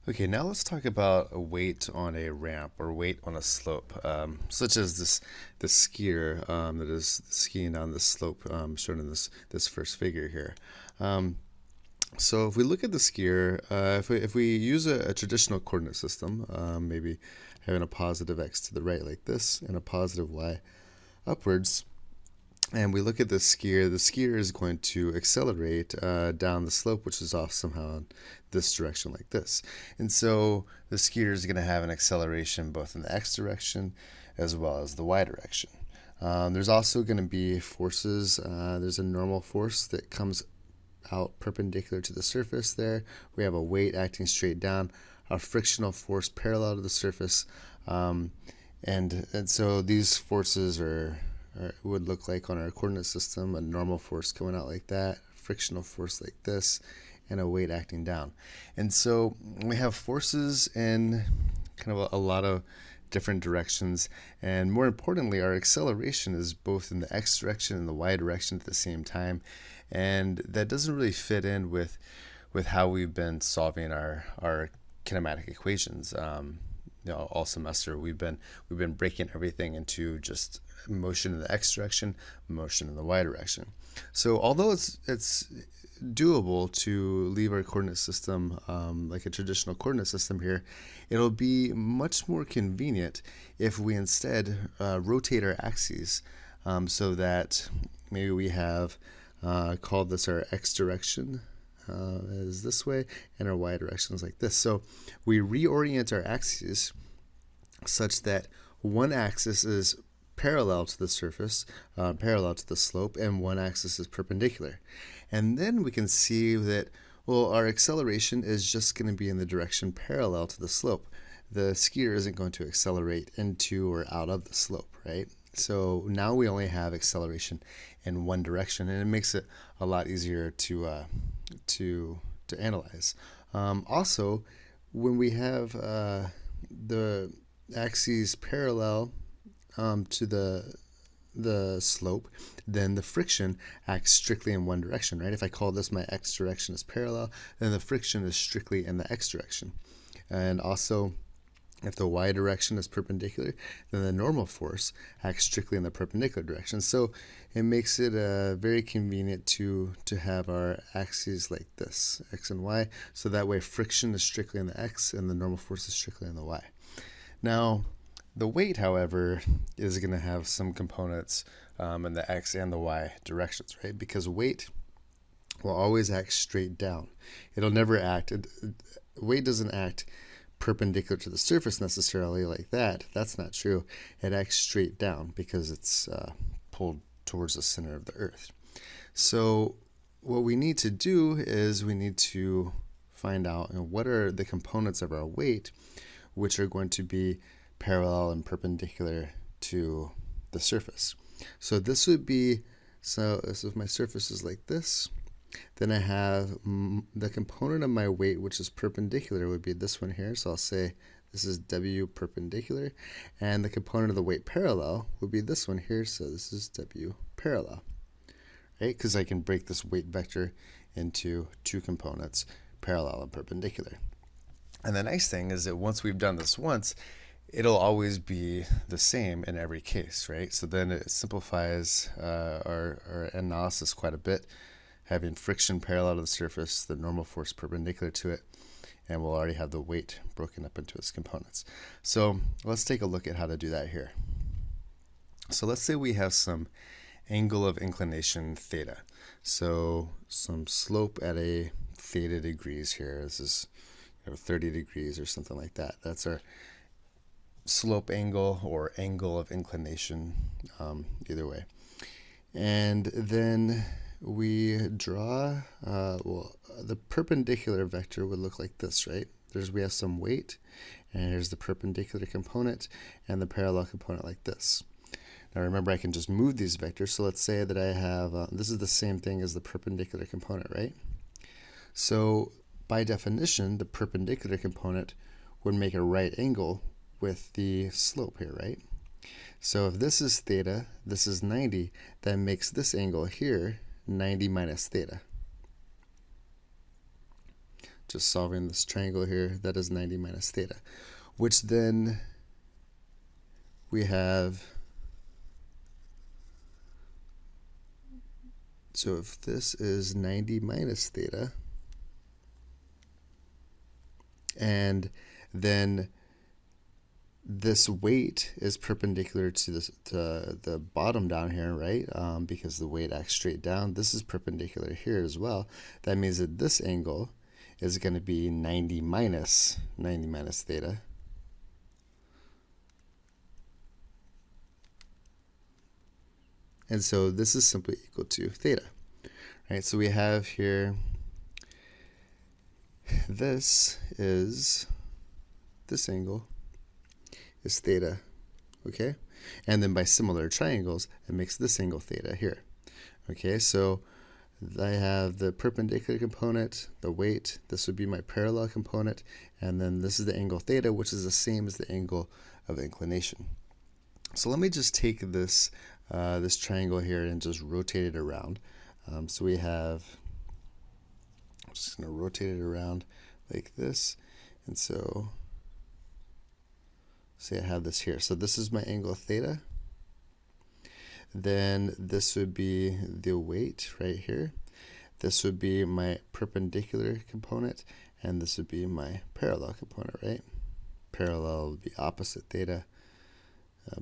Okay, now let's talk about a weight on a ramp or weight on a slope, such as this skier that is skiing down this slope, shown in this first figure here. Um, so if we look at the skier, if we use a traditional coordinate system, maybe having a positive x to the right like this and a positive y upwards, and we look at the skier is going to accelerate down the slope, which is off somehow in this direction like this. And so the skier is going to have an acceleration both in the x direction as well as the y direction. There's also going to be forces. There's a normal force that comes out perpendicular to the surface there. We have a weight acting straight down, a frictional force parallel to the surface. And so these forces would look like on our coordinate system a normal force going out like that, frictional force like this, and a weight acting down. And so we have forces in kind of a lot of different directions, and more importantly, our acceleration is both in the x direction and the y direction at the same time, and that doesn't really fit in with how we've been solving our kinematic equations. All semester we've been breaking everything into just motion in the x direction, motion in the y direction. So although it's doable to leave our coordinate system like a traditional coordinate system here, it'll be much more convenient if we instead rotate our axes, so that maybe we have called this our x direction is this way, and our y direction is like this. So we reorient our axes such that one axis is parallel to the surface, parallel to the slope, and one axis is perpendicular. And then we can see that, well, our acceleration is just going to be in the direction parallel to the slope. The skier isn't going to accelerate into or out of the slope, right? So now we only have acceleration in one direction, and it makes it a lot easier to analyze. Also, when we have the axes parallel to the slope, then the friction acts strictly in one direction, right? If I call this my x direction is parallel, then the friction is strictly in the x direction. And also, if the y direction is perpendicular, then the normal force acts strictly in the perpendicular direction. So it makes it very convenient to have our axes like this, x and y, so that way friction is strictly in the x and the normal force is strictly in the y. Now, the weight, however, is going to have some components in the x and the y directions, right? Because weight will always act straight down. It'll never act, weight doesn't act perpendicular to the surface necessarily like that. That's not true. It acts straight down because it's pulled towards the center of the earth. So what we need to do is we need to find out what are the components of our weight which are going to be parallel and perpendicular to the surface. So this would be, so if my surface is like this, then I have the component of my weight which is perpendicular would be this one here. So I'll say this is W perpendicular, and the component of the weight parallel would be this one here. So this is W parallel, right? Because I can break this weight vector into two components, parallel and perpendicular. And the nice thing is that once we've done this once, it'll always be the same in every case, right? So then it simplifies our analysis quite a bit, having friction parallel to the surface, the normal force perpendicular to it, and we'll already have the weight broken up into its components. So let's take a look at how to do that here. So let's say we have some angle of inclination theta. So some slope at a theta degrees here. This is 30 degrees or something like that. That's our slope angle or angle of inclination, either way. And then we draw, the perpendicular vector would look like this, right? We have some weight, and here's the perpendicular component and the parallel component like this. Now remember, I can just move these vectors. So let's say that I have, this is the same thing as the perpendicular component, right? So by definition, the perpendicular component would make a right angle with the slope here, right? So if this is theta, this is 90, that makes this angle here 90 minus theta. just solving this triangle here, that is 90 minus theta, which then we have, so if this is 90 minus theta, and then this weight is perpendicular to the bottom down here, right? Because the weight acts straight down. This is perpendicular here as well. That means that this angle is going to be 90 minus theta. And so this is simply equal to theta, right? So we have here, this angle is theta, okay? And then by similar triangles, it makes this angle theta here. Okay, so I have the perpendicular component, the weight, this would be my parallel component, and then this is the angle theta, which is the same as the angle of inclination. So let me just take this this triangle here and just rotate it around. So we have, I'm just going to rotate it around like this, and so say I have this here. So this is my angle theta. Then this would be the weight right here. This would be my perpendicular component, and this would be my parallel component, right? Parallel would be opposite theta,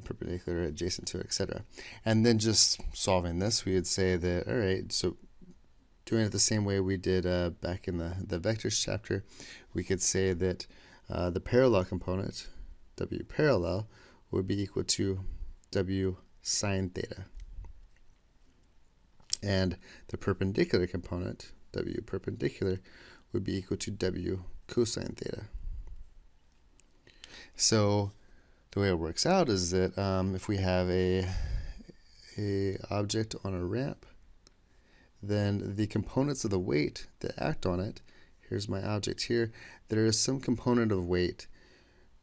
perpendicular adjacent to it, etc. And then just solving this, we would say that, all right, so doing it the same way we did back in the vectors chapter, we could say that the parallel component, W parallel, would be equal to W sine theta. And the perpendicular component, W perpendicular, would be equal to W cosine theta. So the way it works out is that if we have a object on a ramp, then the components of the weight that act on it, here's my object here, there is some component of weight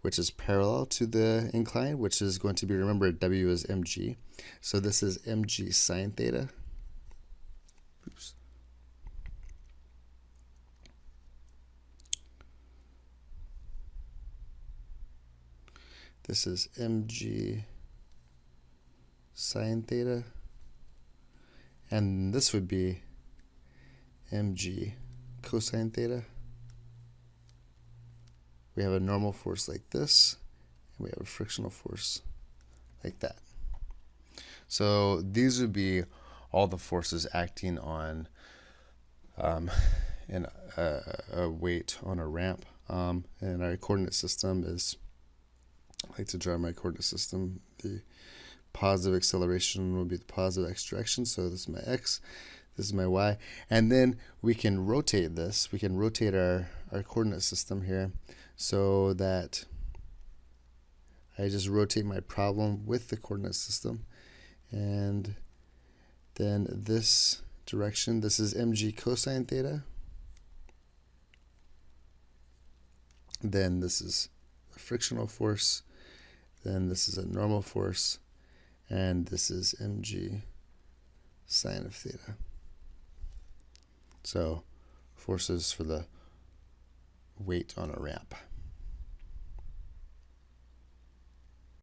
which is parallel to the incline, which is going to be, remember, W is mg. So this is mg sine theta. Oops. This is mg sine theta. And this would be mg cosine theta. We have a normal force like this, and we have a frictional force like that. So these would be all the forces acting on a weight on a ramp. And our coordinate system is, I like to draw my coordinate system. The positive acceleration will be the positive x direction. So this is my x, this is my y. And then we can rotate this. We can rotate our coordinate system here so that I just rotate my problem with the coordinate system. And then this direction, this is mg cosine theta. Then this is a frictional force. Then this is a normal force. And this is mg sine of theta. So forces for the weight on a ramp.